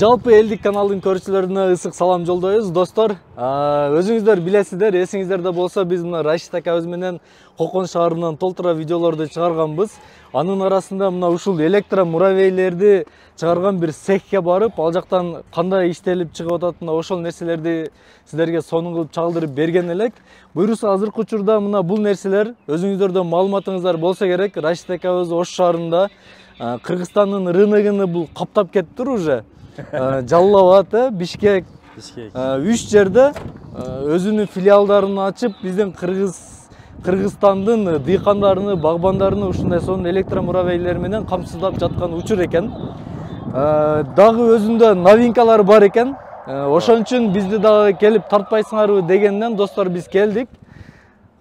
Жалпы элдик каналдын көрүүчүлөрүнө ысык салам жолдойбуз, достор. Өзүңүздөр билесиздер, эсиңиздерде болсо биз мына Рашид акабыз менен Кокон шаарынан толтура видеолорду чыгарганбыз. Анын арасында мына ушул электро муравейлерди чыгарган бир цехке барып, ал жактан кандай иштелип чыгып ататына ошол нерселерди сиздерге сонун кылып чагылдырып берген элек. Буюрса азыркы учурда мына бул нерселер өзүңүздөрдө маалыматыңыздар болсо керек. Рашид акабыз Ош шаарында Кыргызстандын рыногуну бул каптап кетиптир уже. Жалал Абад, Бишкек, 3 жерде өзүнүн филиалдарын ачып, биздин Кыргызстандын дыйкандарын, багбандарын ушундай сонун электромуравейлер менен камсыздап жаткан учур экен. Дагы өзүндө новинкалар бар экен. Ошон үчүн бизди дагы келип тартпайсыңарбы дегенден достор биз келдик.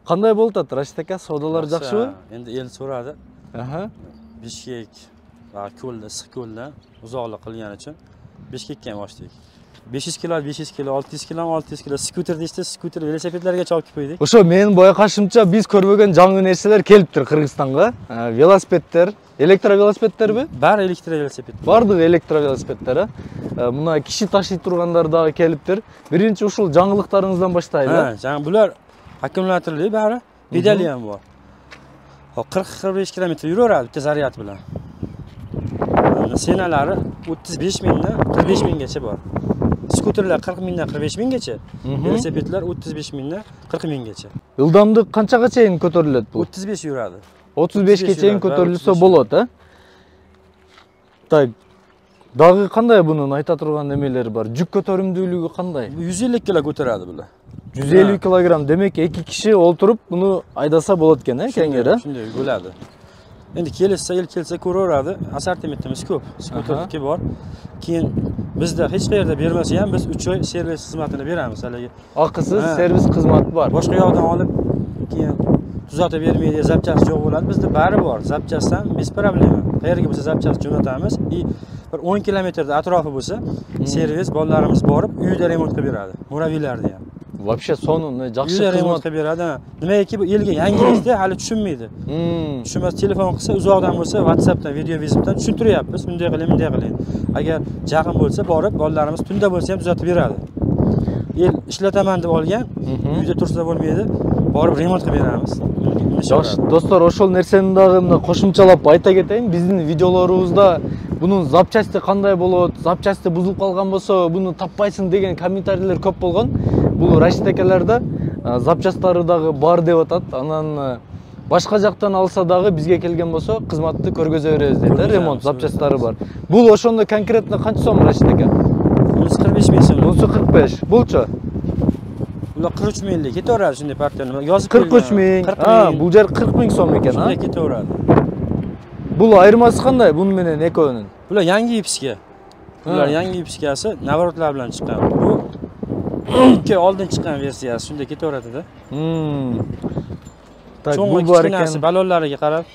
Кандай болуп атат, Рашид ака? Соодалар жакшыбы? Энди эл сурады. Бишкек, ko'lda, issiq ko'lda uzoqlik qilgani uchun Bishkekka boshladik. 500 kilo, 500 kilo, 600 kilo, 600 kilo skuter deydi, skuter velosipedlarga chopib qo'ydik. Ошо менин байкашымча биз көрбөгөн жаңы нерселер келиптир Кыргызстанга. Велосипедтер, электровелосипедтерби? Баары электровелосипед. Бардыгы электровелосипедтер. Мына киши ташый тургандар дагы келиптир. Биринчи ушул жаңылыктарыңыздан баштайлы. Жаңы булар аккумуляторли баары, педали ham bor. 40-45 kilometr yuraveradi bitta zaryad bilan. Senalari 35 mingdan 45 minggacha bor. Skuterlar 40 mingdan 45 minggacha, velosipedlar 35 mingdan 40 minggacha. Ылдамдык канчага чейин көтөрүлөт бул? 35 yuradi. 35ке чейин көтөрүлсө болот, Так. Дагы кандай бунун айта турган немелери бар? Жүк көтөрүмдүүлүгү кандай? 150 кг көтөрөдү булар. 150 кг. Демек 2 киши олтуруп буну айдаса болот экен, кеңири. Shunday bo'ladi. Endi kelsa, ko'raveradi. Assortimentimiz ko'p. Skuterga bor. Keyin bizda hech qayerda bermasa ham biz 3 oy servis xizmatini beramiz haligi. Акысыз servis xizmati bor. Boshqa yoqdan olib, keyin tuzatib bermaydi, zapchasi yo'q bo'ladi. Bizda bari bor. Zapchasi ham без problema. Qayerga bo'lsa zapchasi jo'natamiz. Bir 10 kilometrda atrofi bo'lsa, servis bolalarimiz borib, uyda remont qilib beradi. Muraviylarni ham. Вообще сонун, жакшы xizmat. Uyda remont qilib beradi. Nimaki bu elga yangilikda hali tushunmaydi. Tushunmas, telefon qilsa, uzoqdan bo'lsa, WhatsAppdan, video vizitdan tushuntiryapmiz. Bunday qiling, bunday qiling. Agar yaqin bo'lsa, borib bolalarimiz tunda bo'lsa ham tuzatib beradi. El ishlataman deb olgan, uyda tursa bo'lmaydi, borib remont qilib beramiz. Достор, ошол нерсени дагы мына кошумчалап айта кетейин. Биздин видеолорубузда бунун запчасти кандай болот, запчасти бузулуп калган болсо, буну таппайсың деген комментарийлер көп болгон. Бул Рашид акаларда запчастары дагы бар деп атат. Анан башка жактан алса дагы бизге келген болсо, кызматты көргөзө беребиз дейт, ремонт запчастары бар. Бул ошондо конкретно канча сом, Рашид ака? 45 миң сом. 45. Булчу? 43 minglik ketaveradi shunday partiyani yozib 43 ming. Бул жер 40 ming so'm ekan, Shunday ketaveradi. Бул айырмасы кандай бунун менен экөөнүн? Bular yangi ipska. Bular yangi ipskasi navrotlar bilan chiqqan. Bu 2 oldin chiqqan versiyasi shunday ketaveradi-da. Tak, bu bor ekan. Balonlariga qarab.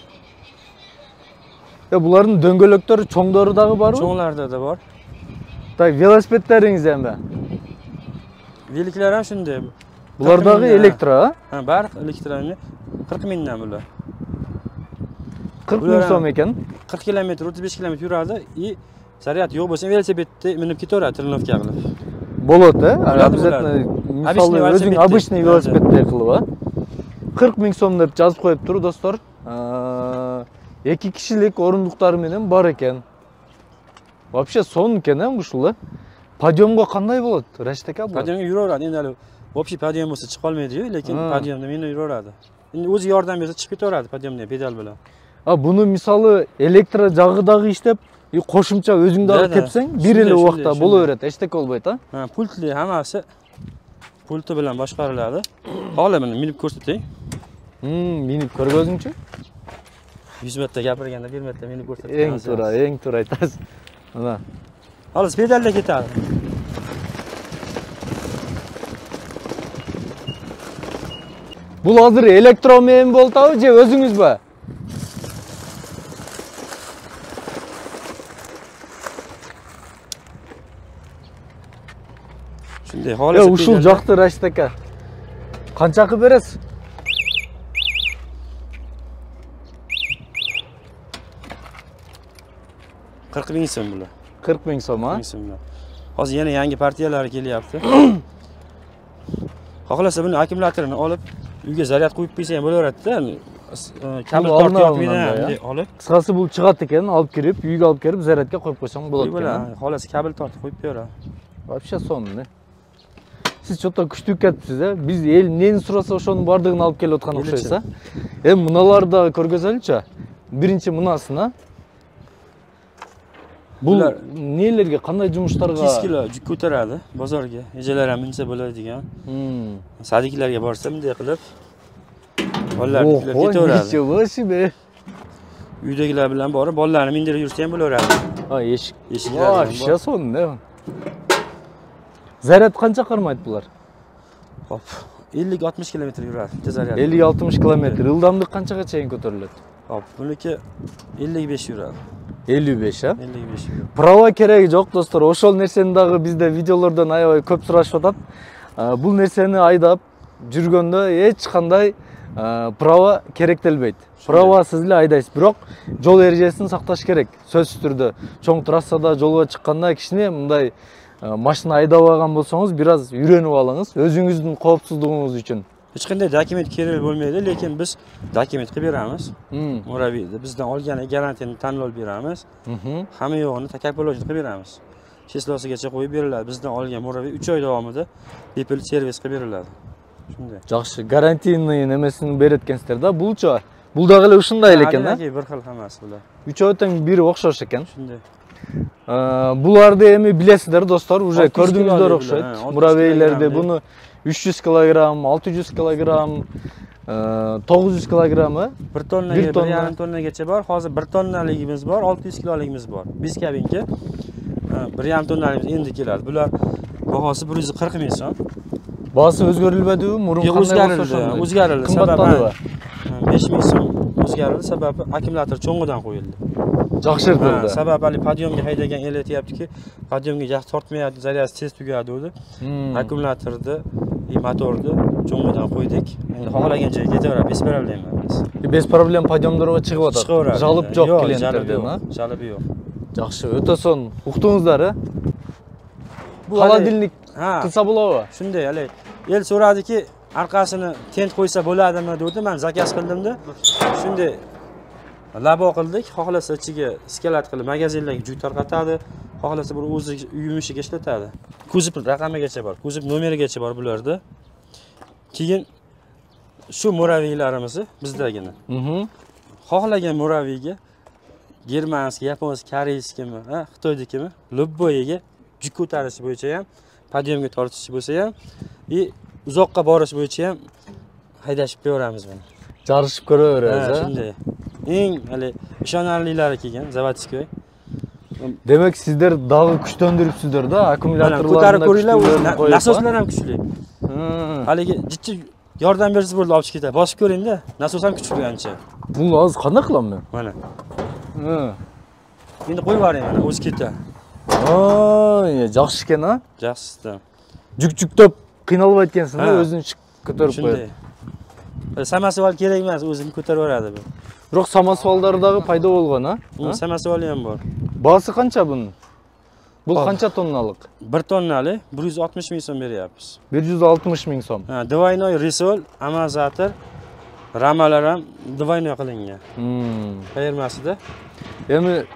Bularning döngölöktörü cho'ngdori dagı barmi? Cho'nglarda da bor. Tak, velosipedlaringiz hamda. Veliklar ham shunday. Bular dagı elektro, ha? Bari elektroni 40 mingdan bular. 40 ming so'm ekan. 40 km, 35 km yuradi. Zaryad yo'q bo'lsa velosipedni minib ketaveradi, trenovka qilib. Болот, обязательно мисалы өзүң обычный велосипедде кылып, 40 ming so'm деп жазып коюптур, достор. 2 кишилик орундуктары менен бар экен. Вообще сонун экен, ушул. Подъемго кандай болот, Рашид ака? Подъемго yuraveradi. Endi hali вообще подъем bo'lsa chiqa olmaydi-yu, lekin подъемда meni yuraveradi. Endi o'zi yordam bersa chiqib ketaveradi подъемда pedal bilan. Буну мисалы электро жагы дагы иштеп, кошумча өзүң дагы тепсең, бир эле убакта боло берет, эчтеке болбойт, Пультли хаммасы пульти bilan boshqariladi. Hozir meni minib ko'rsatay. Minib ko'rgözүңчү? 100 metre gapirganda 1 metre minib ko'rsatay. Eng to'g'ri aytasiz. Mana. Xolos pedalda ketadi. Бул азыр электро менен болтабы же өзүңүзбү? Shunday xolos. Ушул жакты, Рашид ака. Канчакы бересиз? 40 ming so'm bular. 40 ming so'm, ha? Hozir yana yangi partiyalari kelyapti. Xohlasa buni akkumulyatorini olib uyga zaryad qo'yib qo'ysa ham bo'laveradi-da. Kabel tortib yoqmaydi olib. Qisqasi bu chiqadi ekan, olib kirib, uyga olib kelib zaryadga qo'yib qo'ysang bo'ladi ekan. Xohlasa kabel tortib qo'yib beradi. Вообще sonunda. Siz çok da күчтүү кетипсиz-a. Biz el neni surasa ошонун бардыгын алып келип аткан окшойсуз-а. Мыналарды көргөзөлүчү. Биринчи мынасына. Бул нелерге, кандай жумуштарга? 2 kilo жүк көтөрөдү базарга. Эжелер ham minsa bo'ladi degan. Sadiklarga borsam bunday qilib bolalar ketaveradi. Nechего себе. Uydagilar bilan borib, bolalarni mindirib yursa ham bo'laveradi. Ha, eshiklar. Вообще sonunda. Zaryad qancha qarmaydi bular? Hop, 50-60 kilometr yuradi bitta zaryad. 50-60 kilometr. Ildamlik qanchaga chayin ko'tariladi? Hop, buniki 55 yuradi. 55 ha? 55 yuradi. Prava keregi жок достор. Ошол нерсени дагы бизде видеолордон аябай көп сурашып атат. Бул нерсени айдап жүргөндө эч кандай права керектелбейт. Правасыз эле айдайсыз, бирок жол эрежесин сакташ керек. Сөзсүз түрдө чоң трассада жолго чыкканда кичине мындай машина айдабаган болсоңуз, бир аз үйрөнүп алыңыз, өзүңүздүн коопсуздугуңуз үчүн. Hech qanday dokument kerak bo'lmaydi, lekin biz dokument qilib beramiz. Muraviyni bizdan olgan garantiyani tanlab beramiz. Hamma yo'g'ini takabbuloji qilib beramiz. Cheslosigacha qo'yib beriladi. Bizdan olgan muraviy 3 oy davomida bepul servis qilib beriladi. Shunday. Yaxshi, garantiyani nemesini beretgansizlar-da, bulcha. Bul dagы эле ушундай экен-да? Bir xil hammasi bular. Үчөө тең бири окшош экен. Shunday. Буларды эми билесиздер достор, уже көрдүңүздөр окшойт. Муравейлерди буну 300 килограмм, 600 килограмм, 900 килограммы, 1 tonnaga, 1,5 tonnagacha bor. Hozir 1 tonnaligimiz bor, 600 kiloligimiz bor. Biz kabinki 1,5 tonnaligimiz endi keladi. Bular bahosi 140 ming so'm. Bahası o'zgarilmadimi? Murun qanday bo'lsa o'zgarildi. Qimmatladi. 5 ming so'm o'zgarildi, sababi akkumulyator cho'ngidan qo'yildi. Yaxshirdildi. Sababi hali podyomga haydagan el aytayaptiki, podyomga yaxshi tortmayapti, zaryad tez tugadi dedi. Akkumulyatorni, motorni cho'ngidan qo'ydik. Endi xohlagan joyga ketaveradi, bez problem emas. Bez problem podyomlarga chiqib o'tadi. Chiqaveradi. Jalib yo'q klientlardan, ha? Jalibi yo'q. Yaxshi, o'ta son. Uqdingizlar-a? Bu холодильник qilsa bo'ladimi? Shunday, hali el so'radiki, orqasini tent qo'ysa bo'ladimi dedi. Men zakaz qildim-da. Shunday labo qildik. Xohlasa ichiga skalat qilib magazinlarga yuk tarqatadi. Xohlasa bir o'zi yumushiga ishlatadi. Kuzov raqamigacha bor, kuzov nomerigacha bor bularda. Keyin shu muraviylarimiz bizdagina. Xohlagan muraviyga germanskiy, yaponskiy, koreyskiy, xitoynikimi, lubboyiga yuk ko'tarish bo'yicha ham, podyomga tortish bo'lsa ham, uzoqqa borish bo'yicha ham haydashib beramiz buni. Jarishib ko'raverasiz, ha? Shunday. Eng hali ishonarlilari kelgan Zavodskoy. Demak, sizlar dag'i kuchlantiribsizlar-da, akkumulyatorlarni ko'tarib ko'ringlar, nasoslar ham kuchli. Haligi jichchi yordam bersiz bo'ldi, olib chiqib ketadi. Bosib ko'ring-da, nasos ham kuchli ancha. Buni hozir qanday qilaman? Mana. Endi qo'yib yuboring, mana o'zi ketadi. Yaxshi ekan-a? Yaxshi. Juk-juktab qiynalib aytgansiz-da, o'zini ko'tarib qo'yadi. Samasval kerak emas, o'zini ko'taraveradi bu. Biroq samasvaldardagi paydo bo'lgan, ha? Samasvali ham bor. Bahasi qancha buning? Bu qancha tonnalik? 1 tonnalik 160 ming so'm beryapmiz. 160 ming so'm. Двойной resol, amortizator, ramalar ham двойной qilingan. Qayermasida? Эми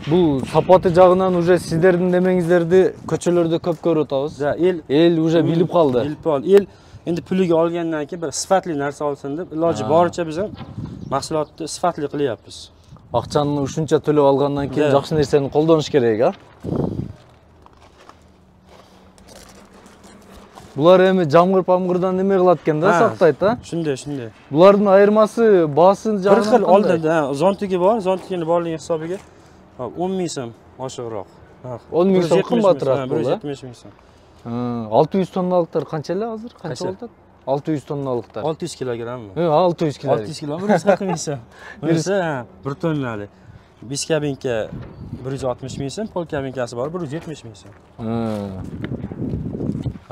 бул сапаты жагынан уже сиздердин немеңиздерди көчөлөрдө көп көрүп атабыз. Эл уже билип калды. Билип калды. Эл endi puliga olgandan keyin bir sifatli narsa olsin deb iloji boricha biz ham mahsulotni sifatli qilyapmiz. Акчаны ушунча төлөп алгандан кийин жакшы нерсени колдонуш керек, а? Булар эми жамгыр-памгырдан неме кылат экен да, сактайт, а? Shunday. Булардын айырмасы баасын жагынан bir xil oldida zontigi bor, zontigini borligi hisobiga 10 ming so'm oshiqroq. 10 ming so'm qimmatroq bo'ldi. 170 ming so'm. 600 tonnalıklar qancha hozir? Qancha bo'ldi? 600 tonnalıklar. 600 kilogrammi? 600 kg. 600 kg. Birisi 40 ming so'm. Birisi 1 tonnalik. Biz kabinka 160 ming so'm, pol kabinkasi bor 170 ming so'm.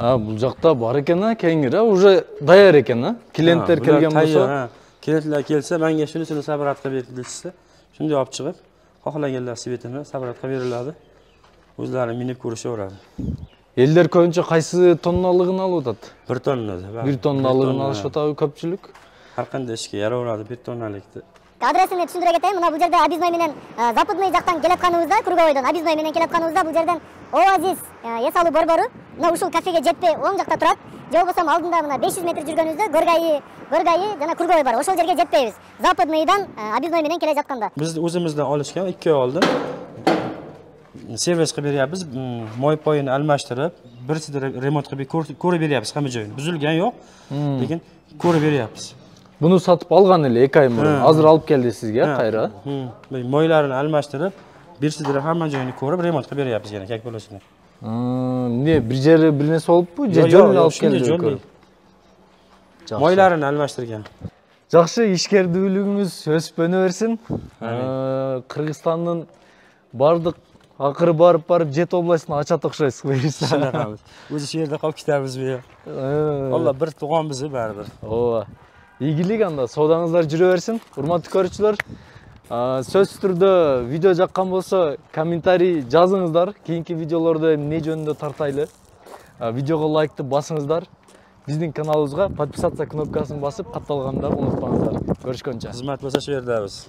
Bu жақта бар екен, кеңгір, уже даяр екен, клиенттер келген болса. Klientlar kelsa, menga shunisini sabrat qilib berishsa, shunday olib chiqib, xohlaganlar svetini sabrat qilib beriladi. O'zlari minib ko'rishaveradi. Eller ko'pincha qaysi tonnaligini olib o'tadi? 1 tonna. 1 tonnaligini olishib o'tadi ko'pchilik. Har qanday ishga yaraveradi 1 tonnalikni. Адресini tushuntirib ketayim. Mana bu yerda Abiznoy menен Западный жактан kelayotganimizda, Кургойдон Abiznoy menен kelayotganimizda bu yerdan Oasis Esалуу борбору мына ушул кафеге жетпей оң жакта турат. Же болбосо алдында мына 500 метр жүргөнүбүздө Горгайы жана Кургой бар. Ошол жерге жетпейбиз. Западныйдан Abiznoy менен келе жатканда. Biz o'zimizdan olishgan 2 oy oldin servis qilib beryapmiz. Moy poyini almashtirib, birisida remont qilib ko'rib beryapmiz hamma joyini. Buzilgan yo'q, lekin ko'rib beryapmiz. Bunu satıp algan ele 2 ay burun. Hazır alıp geldi sizge kayra. Moylarini almashtirib, birisida hamma joyini ko'rib remont qilib beryapmiz yana kak bo'lishini. Ne bir jeri bir narsa oluppu? Je jo'lni alıp keldi. Moylarini almashtirgan. Жақсы ишкердүүлүгүңүз өсүп өнө берсин. Кыргызстандын бардык акыры барып Жет областына ачат окшойсуз буюрса. O'zi shu yerda qolib ketamiz bu. Alloh bir tug'on bizni baribir. Ооба. Ийгилик анда, соодаңыздар жүрө берсин. Урматтуу көрүүчүлөр, сөзсүз түрдө видео жаккан болсо, комментарий жазыңыздар. Кийинки видеолордо эмне жөнүндө тартайлы. Видеого лайкты басыңыздар. Биздин каналыбызга подписаться кнопкасын басып, катталганды унутпаңыздар. Көрүшкөнчө. Xizmat bo'lsa shu yerdamiz.